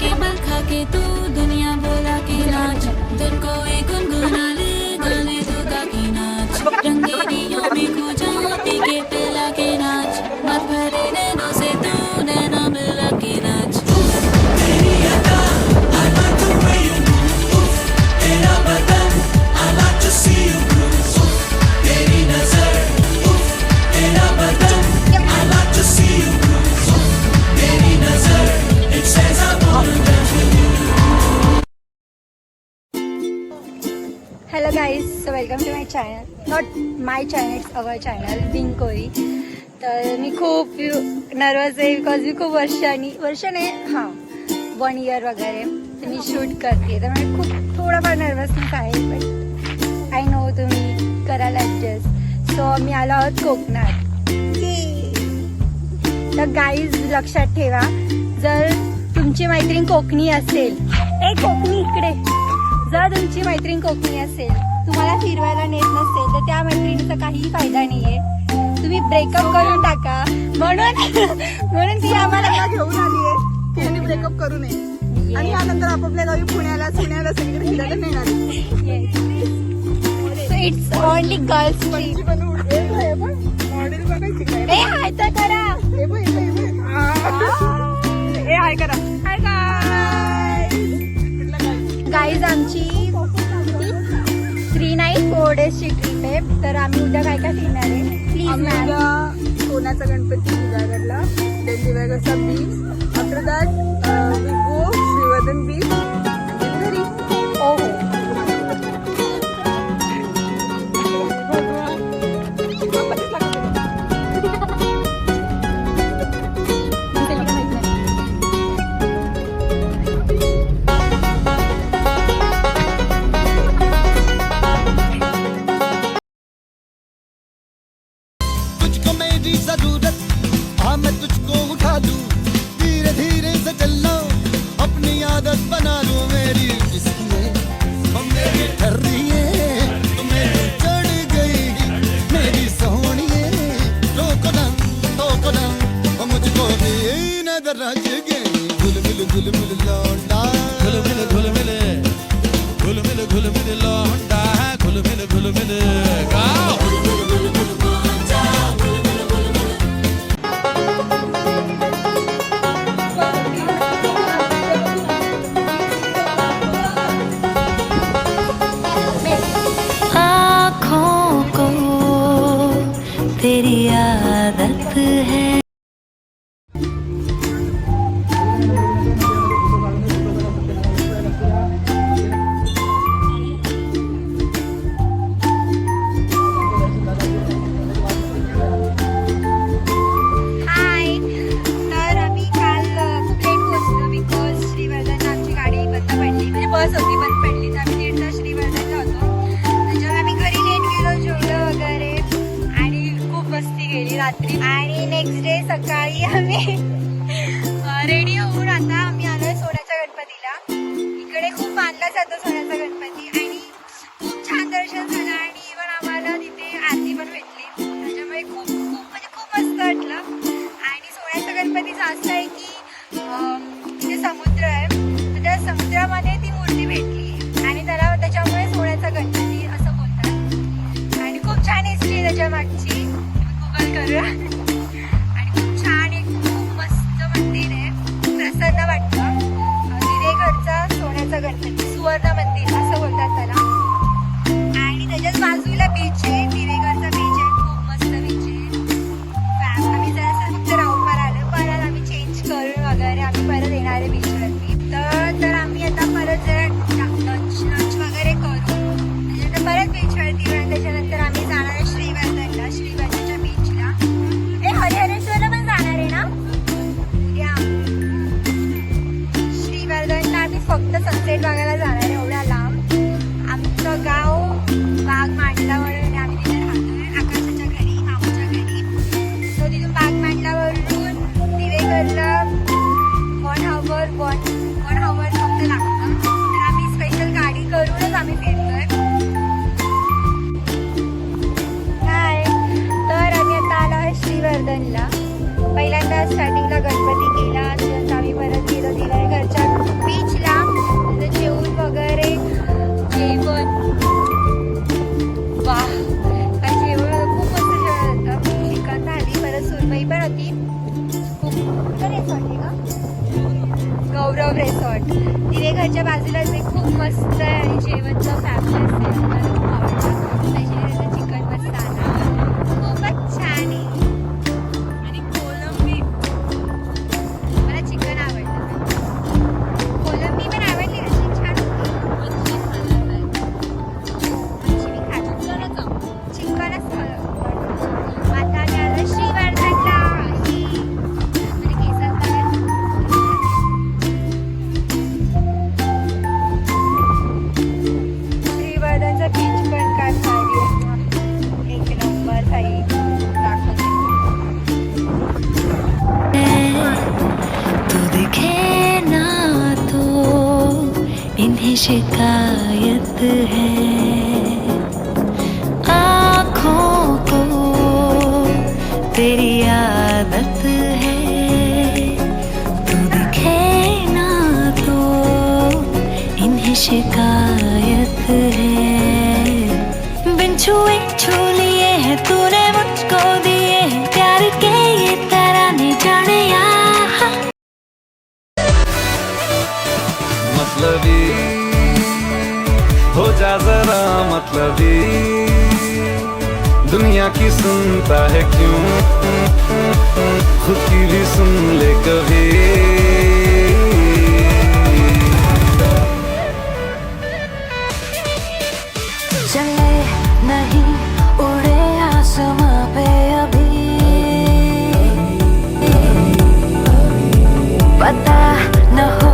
के बल खा के तू दुनिया बोला के नाच धुन को एक गुनगुना ले गाने दूधा की नाच रंगेरियों में खो जा पी के पिला के नाच मत भरे नैनों से तू नैना मिला के नाच तेरी अदा I like the way you move तेरा बदन I like to see you bruise तेरी नजर तेरा बदन I like to see you bruise तेरी नजर it says I wanna dance with you. Hello guys, so welcome to my channel. Not my channel, it's our channel, बिंकोरी. तर मी खूप nervous आहे because मी खूप वर्ष नाही हां 1 year वगैरे तर मी शूट करते तर मला खूप थोडाफार नर्वसनेस आहे बट आय नो तुम्ही कराल ॲडजस्ट. सो मी आलो आहोत कोकणात. तर गाईज लक्षात ठेवा जर तुमची मैत्रीण कोकणी असेल कोकणी इकडे जर तुमची मैत्रीण कोकणी असेल तुम्हाला फिरवायला नेत नसेल तर त्या मैत्रिणीचा काहीही फायदा नाहीये. तुम्ही ब्रेकअप करून टाका म्हणून ती आम्हाला घेऊन आली आहे त्यांनी ब्रेकअप करू नये आणि यानंतर आपापल्या गावी पुण्याला सगळीकडे फिरायला नाही. It's only girls trip. Model बघायची काय ए हाय तर करा हाय करा हाय गाईज आमची 3 night 4 days ट्रिप आहे. तर आम्ही उद्या काय काय फिरणार आहे प्लीज मॅम. सोन्याचा गणपती उजागरला देन दिव्यागरचा beach after that we go Shrivardhan beach घरी. हो तुझको मेरी जरूरत हाँ मैं तुझको उठा दूं धीरे धीरे से चलना अपनी आदत बना लूं मेरी जिसमें हम मेरी ठर रही है तू मेरी चढ़ गई मेरी सोहणिए रोको ना वो मुझको भी नजर रच गई घुल मिल लौंडा घुल मिल लौंडा घुल मिल गाओ. तेरी आदत है हाय. तर आम्ही काल खूप लेट पोहोचलो बिकॉज श्रीवर्धनला आमची गाडी बंद पडली म्हणजे बस होती बंद पडली तर आम्ही 1:30 श्रीवर्धनला होतो. त्याच्यावर आम्ही घरी लेट गेलो जेवलो वगैरे आणि खूप मस्ती केली रात्री. आणि नेक्स्ट डे सकाळी आम्ही रेडी होऊन आता आम्ही आलोय सोन्याच्या गणपतीला. इकडे खूप मानला जातो सोन्याचा गणपती आणि खूप छान दर्शन झालं आणि इव्हन आम्हाला तिथे आरती पण भेटली त्याच्यामुळे खूप मस्त वाटलं. आणि सोन्याच्या गणपतीचं असं आहे की तिथे समुद्र आहे तर त्या समुद्रामध्ये ती मूर्ती भेटली आणि त्याच्यामुळे सोन्याचा गणपती असं बोलतात. आणि खूप छान हिस्ट्री त्याच्या मागची गुगल करूया. आणि खूप छान एक खूप मस्त मंदिर आहे प्रसन्न वाटतं. दिवेघरचा सोन्याचा गणपती सुवर्ण मंदिर असं बोलतात त्याला. आणि त्याच्याच बाजूला बीच आहे दिवेघरचा बीच आहे खूप मस्त बीच आहे. आम्ही जरासं फक्त राऊंड मारायला परत आम्ही चेंज करून वगैरे आम्ही परत येणार आहे बीचवरती. तर आम्ही आता परत जरा लंच वगैरे करू त्याच्यानंतर परत बीचवरती आणि त्याच्यानंतर आम्ही जाणार आहे श्रीवर्धनच्या बीचला. हरिहरेश्वरला पण जाणार आहे ना या श्रीवर्धनला आम्ही फक्त सनसेट बघायला जाणार आहे एवढ्या लांब. आमचं गाव बाग मांडलावरून आम्ही तिथे राहतोय आकाशाच्या घरी मामाच्या घरी. सो तिथून बाग मांडलावरून दिवेघरला 1 hour फक्त लागतं. तर आम्ही स्पेशल गाडी करूनच आम्ही फिरतोय. हाय. तर आम्ही आता आलो आहे श्रीवर्धनला. पहिल्यांदा स्टार्टिंगला गणपती केला त्यानंतर आम्ही परत गेलो दिवेघरच्या लव्ह रेसॉर्ट. दिवेघरच्या बाजूलाच आहे, खूप मस्त आहे आणि जेवणचं फॅबलेस आहे. मला खूप आवडलं, स्पेशली त्याचं चिकन मसाला खूपच छान आहे. आणि कोलंबी, मला चिकन आवडलं, कोलंबी पण आवडली, अशी छान होती. मच्छी मी खात चिकनच खाल्लं. आता मी आलो श्रीवर्धनला. म्हणजे केसात बघा. श्रीवर्धनचा बीच पण काय भारी आहे, एक नंबर भाई. दाखवते. तू दिखे ना तो इन्हें शिकायत है, आँखों को तेरी आदत है. तू दिखे ना तो इन्हें शिकायत है. बिन छुए छू लिए है तूने मुझको दिए हैं प्यार के ये तराने जाने यहाँ. मतलबी हो जा जरा मतलबी, दुनिया की सुनता है क्यों, खुद की भी सुन ले कभी. चले नहीं उड़े आसमां पे अभी, पता न हो